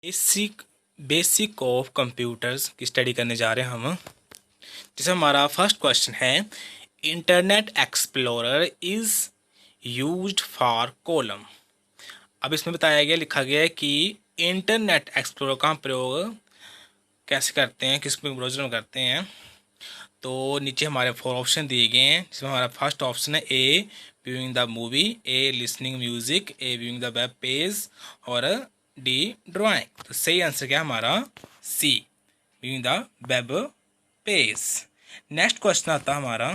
Basic basic of computers की study करने जा रहे हैं हम। जैसे हमारा फर्स्ट क्वेश्चन है, internet explorer is used for column. अब इसमें बताया गया, लिखा गया है कि इंटरनेट एक्सप्लोरर का हम प्रयोग कैसे करते हैं, किस ब्राउज़र में करते हैं। तो नीचे हमारे 4 ऑप्शन दिए गए हैं, जिसमें हमारा फर्स्ट ऑप्शन है A viewing the movie, A listening music, A viewing the web page और डी ड्राइंग। तो सही आंसर क्या है हमारा C viewing the web page. Next question आता है हमारा,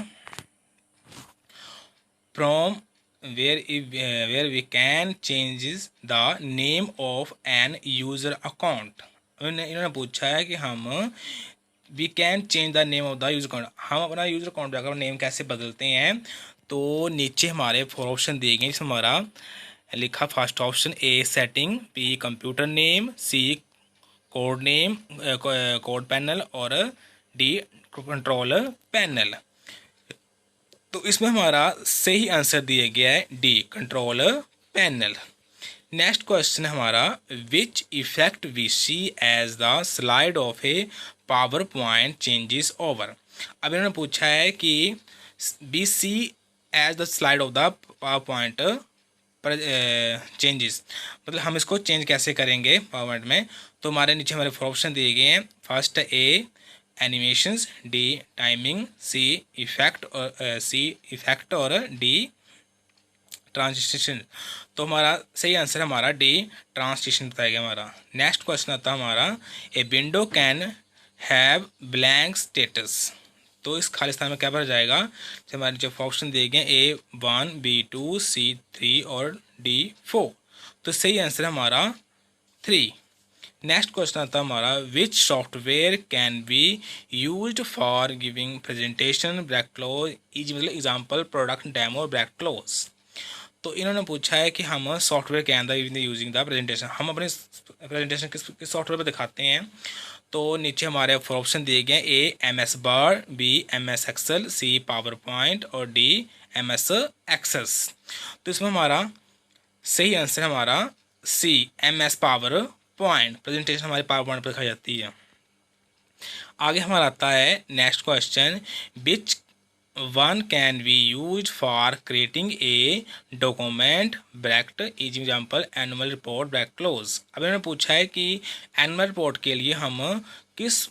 from where we can changes the name of an user account. इन्होंने पूछा है कि हम we can change the name of the user account, हम अपना यूज़र अकाउंट जाकर नेम कैसे बदलते हैं। तो नीचे हमारे 4 ऑप्शन दिए गए, जिसमें हमारा लिखा first option A setting, B computer name, C code name code panel और डी कंट्रोल पैनल। तो इसमें हमारा सही आंसर दिया गया है D control panel. Next question हमारा, which effect we see as the slide of a PowerPoint changes over. अब इन्होंने पूछा है कि be see as the slide of the PowerPoint changes, मतलब हम इसको चेंज कैसे करेंगे पावर पॉइंट में। तो हमारे नीचे हमारे 4 ऑप्शन दिए गए हैं, first A animations, D timing, C effect और डी ट्रांसलेशन। तो हमारा सही आंसर हमारा डी ट्रांसलेशन बताया गया हमारा। नेक्स्ट क्वेश्चन आता है हमारा, a window can have blank status. तो इस खाली स्थान में क्या भरा जाएगा। तो हमारे जो ऑप्शन दिए गए A1, B2, C3 और D4। तो सही आंसर हमारा 3। नेक्स्ट क्वेश्चन आता है हमारा, which software can be used for giving presentation break close is, मतलब example product demo break close. तो इन्होंने पूछा है कि हम सॉफ्टवेयर के अंदर यूजिंग द प्रेजेंटेशन, हम अपने प्रेजेंटेशन किस सॉफ्टवेयर पर दिखाते हैं। तो नीचे हमारे 4 ऑप्शन दिए गए, A MS Word, B MS Excel, C PowerPoint और डी MS एक्सेस। तो इसमें हमारा सही आंसर हमारा C MS PowerPoint, presentation हमारी पावर पॉइंट पर दिखाई जाती है। आगे हमारा आता है next question, which one can be use for creating a document bracket is example annual report bracket close. अब इन्होंने पूछा है कि एनुअल रिपोर्ट के लिए हम किस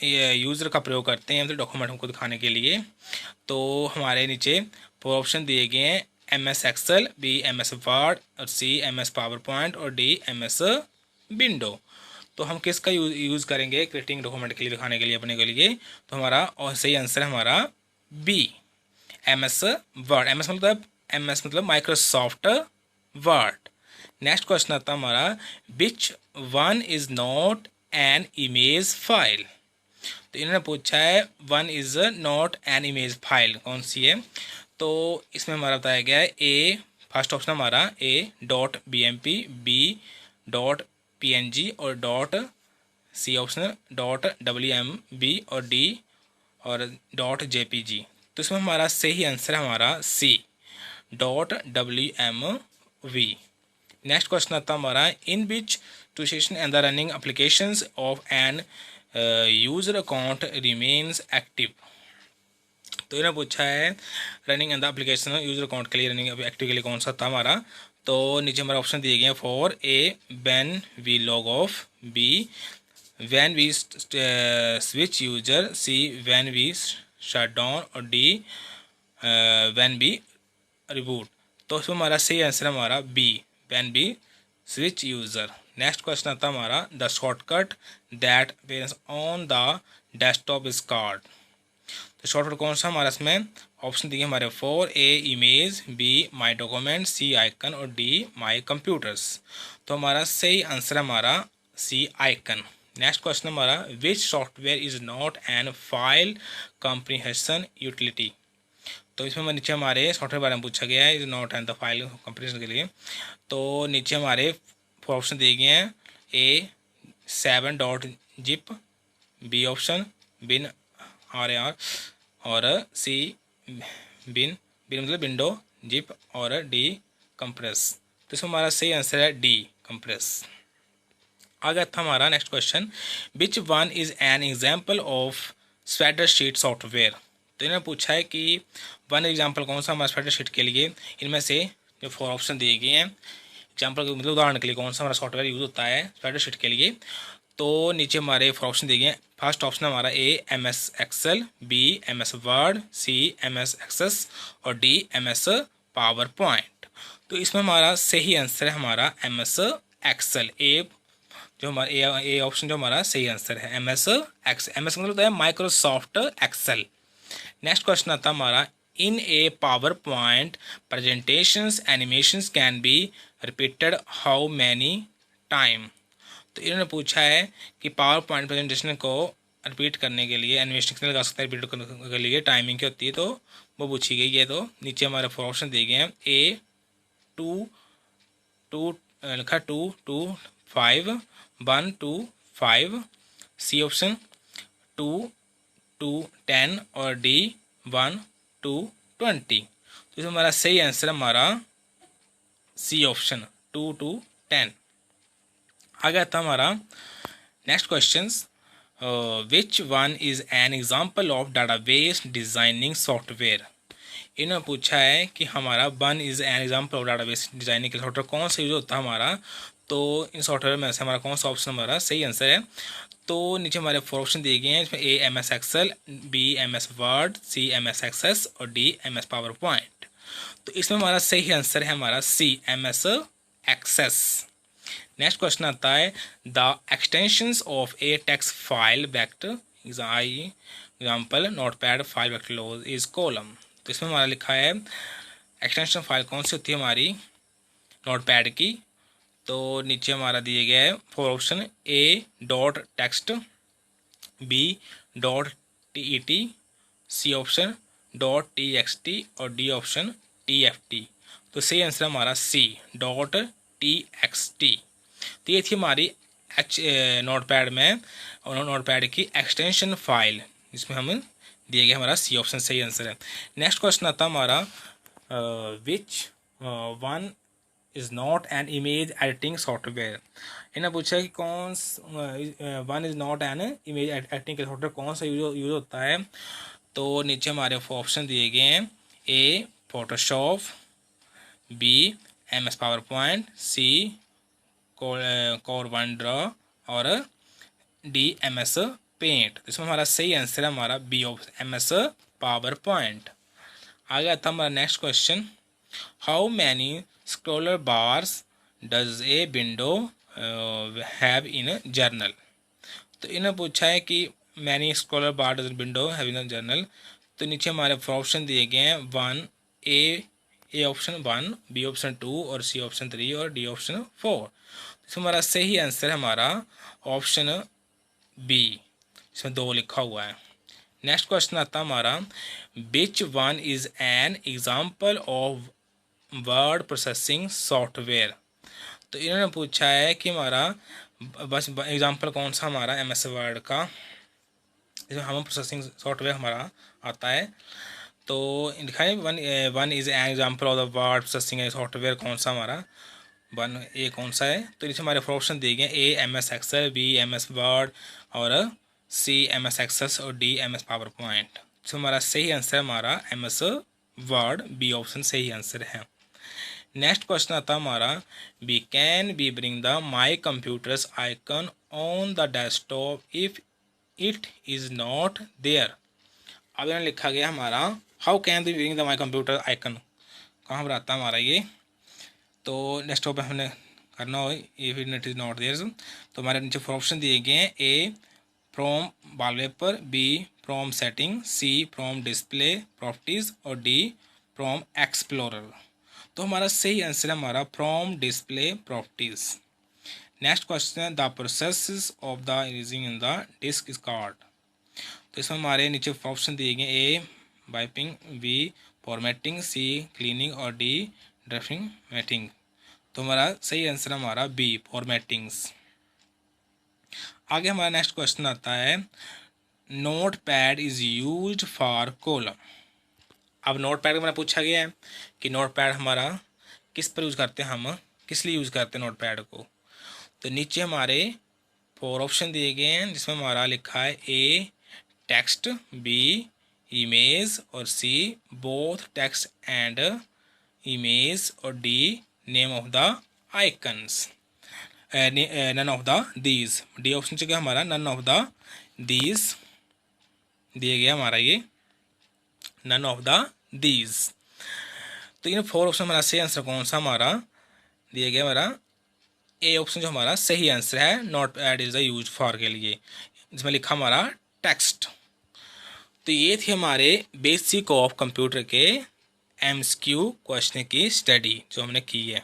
यूज़र का प्रयोग करते हैं, मतलब डॉक्यूमेंट हमको दिखाने के लिए। तो हमारे नीचे 4 ऑप्शन दिए गए हैं, MS Excel, B MS Word और सी MS पावर पॉइंट और डी MS विंडो। तो हम किसका यूज़ करेंगे क्रिएटिंग डॉक्यूमेंट के लिए, दिखाने के लिए अपने के लिए। तो हमारा और सही आंसर हमारा बी MS वर्ड। MS मतलब माइक्रोसॉफ्ट वर्ड। नेक्स्ट क्वेश्चन आता है हमारा, which one is not an image file. तो इन्होंने पूछा है one is not an image file कौन सी है। तो इसमें हमारा बताया गया है ए, फर्स्ट ऑप्शन हमारा A.BMP, B.PNG और C ऑप्शन .WMB और D और .JPG। तो इसमें हमारा सही आंसर है हमारा C .WMV। नेक्स्ट क्वेश्चन आता है हमारा, in which situation and the running applications of an user account remains active. तो इन्होंने पूछा है running and the application user account के लिए रनिंग एक्टिव के लिए कौन सा था हमारा। तो नीचे हमारा ऑप्शन दिए गए हैं, for A when we log off, B when we switch user, C when we shut down और डी व्हेन वी रिबूट। तो उसमें हमारा सही आंसर हमारा B when we switch user. Next question आता है हमारा, the shortcut that appears on the desktop is called. तो शॉर्टकट कौन सा हमारा इसमें ऑप्शन दिए हमारे 4, A image, B my document, C icon और डी माई कंप्यूटर्स। तो हमारा सही आंसर हमारा सी आइकन। नेक्स्ट क्वेश्चन हमारा, which software is not an file comprehension utility. तो इसमें नीचे हमारे सॉफ्टवेयर बारे में पूछा गया है, is not an the file comprehension के लिए। तो नीचे हमारे 4 ऑप्शन दिए गए हैं, A7.zip, बी ऑप्शन बिन RAR और सी बिन मतलब विंडो जिप और डी कंप्रेस। तो इसमें हमारा सही आंसर है डी कंप्रेस। आ गया था हमारा next question, which one is an example of spreadsheet software. तो इन्होंने पूछा है कि वन एग्जाम्पल कौन सा हमारा स्प्रेडशीट के लिए, इनमें से जो 4 ऑप्शन दिए गए हैं एग्जाम्पल के मतलब उदाहरण के लिए कौन सा हमारा सॉफ्टवेयर यूज़ होता है स्प्रेडशीट के लिए। तो नीचे हमारे 4 ऑप्शन दिए गए हैं। फर्स्ट ऑप्शन हमारा A MS Excel, B MS Word, C MS Access और डी MS पावर पॉइंट। तो इसमें हमारा सही आंसर है हमारा MS एक्सेल। ए जो हमारा ए ऑप्शन जो हमारा सही आंसर है MS एक्सेल। MS मतलब होता है माइक्रोसॉफ्ट एक्सेल। नेक्स्ट क्वेश्चन आता है हमारा, in A PowerPoint presentations animations can be repeated how many time. तो इन्होंने पूछा है कि पावर पॉइंट प्रेजेंटेशन को रिपीट करने के लिए एनिमेशन कितने लगा सकते हैं रिपीट करने के लिए, टाइमिंग क्या होती है, तो वो पूछी गई है। तो नीचे हमारे 4 ऑप्शन दिए गए हैं। ए 2 लिखा 2 to 5, 1 to 5, C option 2 to 10 और डी 1 to 20। तो इसमें हमारा सही आंसर हमारा सी ऑप्शन 2 to 10। आ गया था हमारा next question, which one is an example of database designing software. इन्होंने पूछा है कि हमारा one is an example of database designing के सॉफ्टवेयर कौन सा यूज होता है हमारा। तो इन सॉफ्टवेयर में से हमारा कौन सा ऑप्शन हमारा सही आंसर है। तो नीचे हमारे 4 ऑप्शन दिए गए हैं। इसमें A MS Excel, B MS Word, C MS Access और डी MS पावर पॉइंट। तो इसमें हमारा सही आंसर है हमारा C MS Access. Next question आता है, the extensions of a text file vector example Notepad file vector close is column. तो इसमें हमारा लिखा है एक्सटेंशन फाइल कौन सी होती है हमारी नोटपैड की। तो नीचे हमारा दिए गया है 4 option, A dot text, B dot TET, C option dot TXT और डी ऑप्शन TFT। तो सही आंसर हमारा सी डॉट TXT। तो ये थी हमारी नोटपैड में और नोटपैड की एक्सटेंशन फाइल, जिसमें हम दिए गए हमारा सी ऑप्शन सही आंसर है। नेक्स्ट क्वेश्चन आता हमारा, which one is not an image editing software. इन्हें पूछा कि कौन one is not an image editing के सॉफ्टवेयर कौन सा यूज होता है। तो नीचे हमारे ऑप्शन दिए गए हैं। A Photoshop, B MS PowerPoint, C Corel draw और डी MS पेंट। तो इसमें हमारा सही आंसर है हमारा B option MS PowerPoint. आ गया था हमारा next question, how many scroller bars does a window have in general. तो इन्हें पूछा है कि many scroller bar does window have in general. तो नीचे हमारे ऑप्शन दिए गए हैं 1 ए ऑप्शन 1, बी ऑप्शन 2 और सी ऑप्शन 3 और डी ऑप्शन 4। इसमें हमारा सही आंसर है हमारा ऑप्शन बी, इसमें 2 लिखा हुआ है। नेक्स्ट क्वेश्चन आता है हमारा, which one is an example of word processing software. तो इन्होंने पूछा है कि हमारा बस एग्जाम्पल कौन सा हमारा MS वर्ड का इसमें हम प्रोसेसिंग सॉफ्टवेयर हमारा आता है। तो लिखा है one is an example of the word processing software कौन सा हमारा वन ए कौन सा है। तो नीचे हमारे ऑप्शन दिए गए A MS Excel, B MS Word और सी MS एक्सेस और डी MS पावर पॉइंट। तो हमारा सही आंसर हमारा MS वर्ड, बी ऑप्शन सही आंसर है। नेक्स्ट क्वेश्चन आता है हमारा, we can be bring the my computers icon on the desktop if it is not there. अब यहाँ लिखा गया हमारा, how can be bring the my computer icon, कहाँ पर आता है हमारा ये। तो डेस्कटॉप पे हमने करना हो if it is not there. तो हमारे नीचे 4 ऑप्शन दिए गए हैं, A from wallpaper, B from setting, C from display properties और डी फ्रॉम एक्सप्लोरर। तो हमारा सही आंसर है हमारा from display properties. Next question, the process of the erasing in the disk is card. तो इसमें हमारे नीचे ऑप्शन दिए गए, A wiping, B formatting, C cleaning और डी ड्राफ्टिंग मैटिंग। तो हमारा सही आंसर हमारा बी फॉर्मेटिंग्स। आगे हमारा नेक्स्ट क्वेश्चन आता है, note pad is use for column. अब नोट पैड का मैंने पूछा गया है कि नोट पैड हमारा किस पर यूज़ करते हैं, हम किस लिए यूज़ करते हैं नोट पैड को। तो नीचे हमारे 4 ऑप्शन दिए गए हैं जिसमें हमारा लिखा है ए टेक्स्ट, बी इमेज और C both text and image और D name of the icons, none of these दीज। डी ऑप्शन से क्या हमारा नन ऑफ द दीज दिए गया हमारा, ये नन ऑफ द दीज। तो इन 4 ऑप्शन हमारा सही आंसर कौन सा हमारा दिया गया, हमारा ए ऑप्शन जो हमारा सही आंसर है, notepad is the use for के लिए, जिसमें लिखा हमारा टेक्स्ट। तो ये थी हमारे बेसिक ऑफ कंप्यूटर के एमसीक्यू क्वेश्चन की स्टडी जो हमने की है।